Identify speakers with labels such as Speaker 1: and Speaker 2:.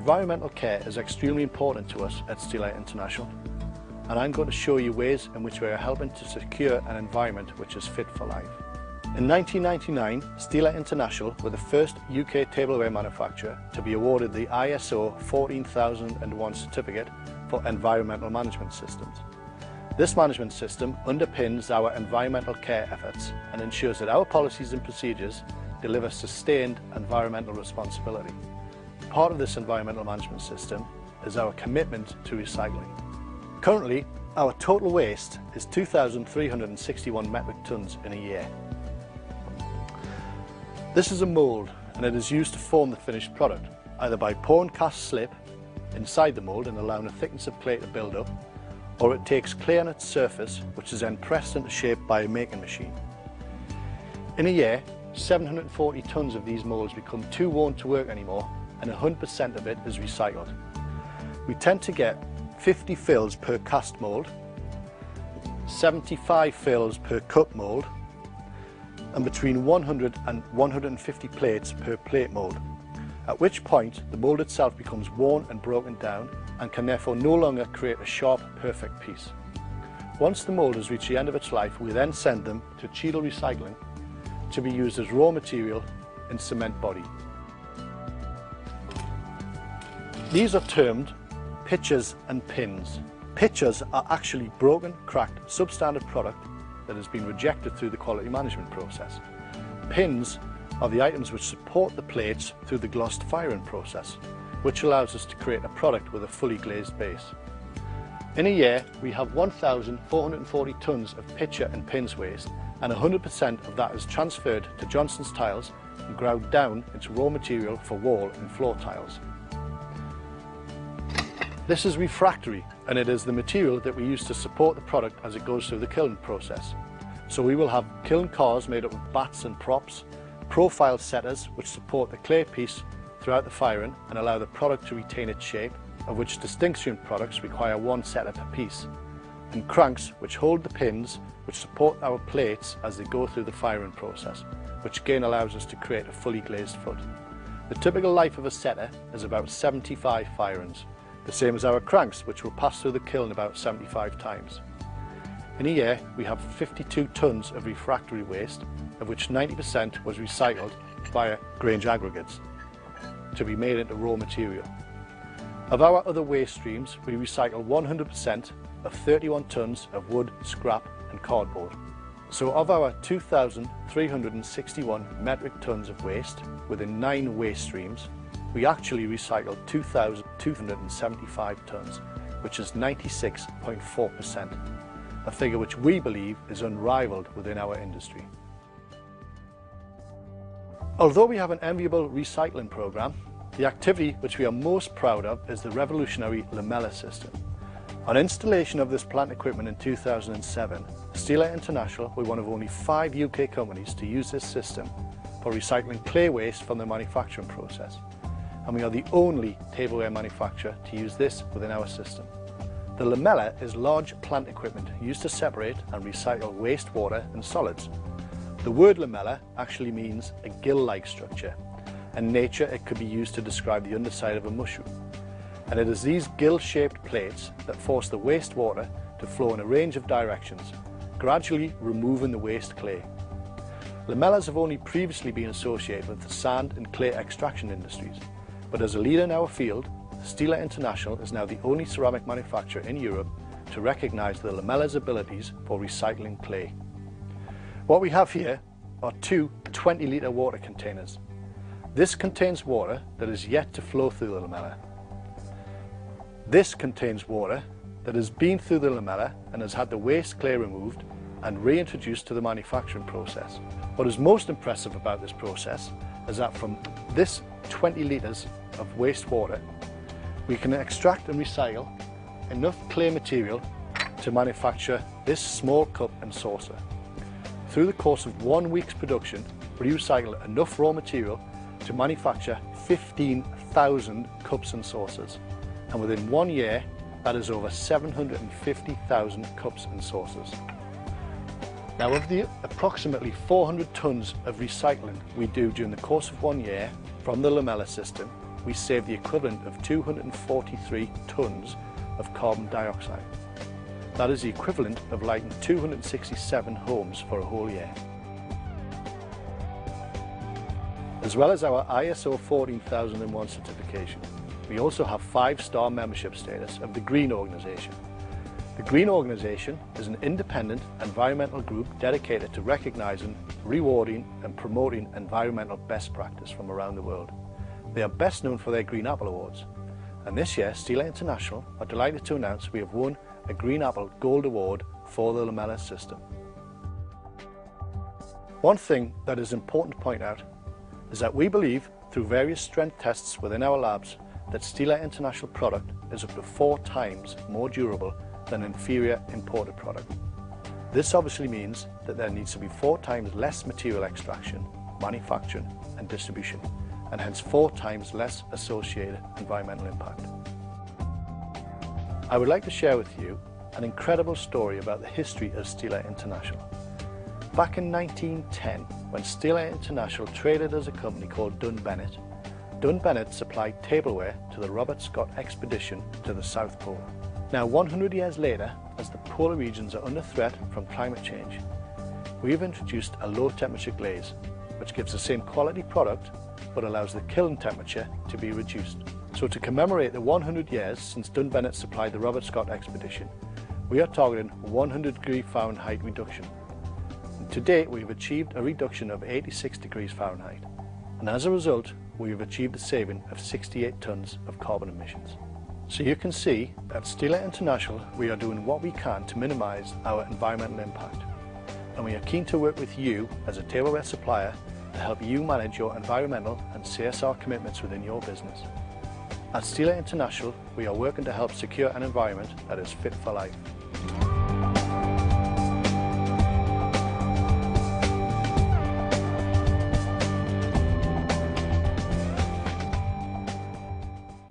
Speaker 1: Environmental care is extremely important to us at Steelite International, and I'm going to show you ways in which we are helping to secure an environment which is fit for life. In 1999, Steelite International were the first UK tableware manufacturer to be awarded the ISO 14001 certificate for environmental management systems. This management system underpins our environmental care efforts and ensures that our policies and procedures deliver sustained environmental responsibility. Part of this environmental management system is our commitment to recycling. Currently, our total waste is 2,361 metric tonnes in a year. This is a mould, and it is used to form the finished product, either by pouring cast slip inside the mould and allowing a thickness of clay to build up, or it takes clay on its surface, which is then pressed into shape by a making machine. In a year, 740 tonnes of these moulds become too worn to work anymore, and 100% of it is recycled. We tend to get 50 fills per cast mould, 75 fills per cup mould, and between 100 and 150 plates per plate mould, at which point the mould itself becomes worn and broken down and can therefore no longer create a sharp, perfect piece. Once the mould has reached the end of its life, we then send them to Cheadle Recycling to be used as raw material in cement body. These are termed pitchers and pins. Pitchers are actually broken, cracked, substandard product that has been rejected through the quality management process. Pins are the items which support the plates through the glossed firing process, which allows us to create a product with a fully glazed base. In a year, we have 1,440 tonnes of pitcher and pins waste, and 100% of that is transferred to Johnson's tiles and ground down into raw material for wall and floor tiles. This is refractory, and it is the material that we use to support the product as it goes through the kiln process. So we will have kiln cars made up of bats and props, profile setters which support the clay piece throughout the firing and allow the product to retain its shape, of which distinction products require one setter per piece, and cranks which hold the pins which support our plates as they go through the firing process, which again allows us to create a fully glazed foot. The typical life of a setter is about 75 firings, the same as our cranks, which will pass through the kiln about 75 times. In a year, we have 52 tonnes of refractory waste, of which 90% was recycled via Grange aggregates to be made into raw material. Of our other waste streams, we recycle 100% of 31 tonnes of wood, scrap and cardboard. So of our 2,361 metric tonnes of waste within 9 waste streams, we actually recycled 2,275 tonnes, which is 96.4%, a figure which we believe is unrivaled within our industry. Although we have an enviable recycling programme, the activity which we are most proud of is the revolutionary lamella system. On installation of this plant equipment in 2007, Steelite International were one of only 5 UK companies to use this system for recycling clay waste from the manufacturing process, and we are the only tableware manufacturer to use this within our system. The lamella is large plant equipment used to separate and recycle wastewater and solids. The word lamella actually means a gill-like structure. In nature, it could be used to describe the underside of a mushroom. And it is these gill-shaped plates that force the wastewater to flow in a range of directions, gradually removing the waste clay. Lamellas have only previously been associated with the sand and clay extraction industries, but as a leader in our field, Steelite International is now the only ceramic manufacturer in Europe to recognise the lamella's abilities for recycling clay. What we have here are 2 20-litre water containers. This contains water that is yet to flow through the lamella. This contains water that has been through the lamella and has had the waste clay removed and reintroduced to the manufacturing process. What is most impressive about this process is that from this 20 litres of wastewater, we can extract and recycle enough clay material to manufacture this small cup and saucer. Through the course of 1 week's production, we recycle enough raw material to manufacture 15,000 cups and saucers. And within 1 year, that is over 750,000 cups and saucers. Now, of the approximately 400 tonnes of recycling we do during the course of 1 year from the lamella system, we save the equivalent of 243 tonnes of carbon dioxide. That is the equivalent of lighting 267 homes for a whole year. As well as our ISO 14001 certification, we also have 5-star membership status of the Green Organisation. The Green Organisation is an independent environmental group dedicated to recognising, rewarding and promoting environmental best practice from around the world. They are best known for their Green Apple Awards, and this year Steelite International are delighted to announce we have won a Green Apple Gold Award for the lamella system. One thing that is important to point out is that we believe through various strength tests within our labs that Steelite International product is up to 4 times more durable than inferior imported product. This obviously means that there needs to be 4 times less material extraction, manufacturing and distribution, and hence 4 times less associated environmental impact. I would like to share with you an incredible story about the history of Steelite International. Back in 1910, when Steelite International traded as a company called Dunn Bennett, Dunn Bennett supplied tableware to the Robert Scott expedition to the South Pole. Now 100 years later, as the polar regions are under threat from climate change, we have introduced a low temperature glaze, which gives the same quality product but allows the kiln temperature to be reduced. So to commemorate the 100 years since Dunn Bennett supplied the Robert Scott expedition, we are targeting 100 degree Fahrenheit reduction. And to date, we have achieved a reduction of 86 degrees Fahrenheit. And as a result, we have achieved a saving of 68 tonnes of carbon emissions. So you can see at Steelite International, we are doing what we can to minimise our environmental impact. And we are keen to work with you as a tableware supplier to help you manage your environmental and CSR commitments within your business. At Steelite International, we are working to help secure an environment that is fit for life.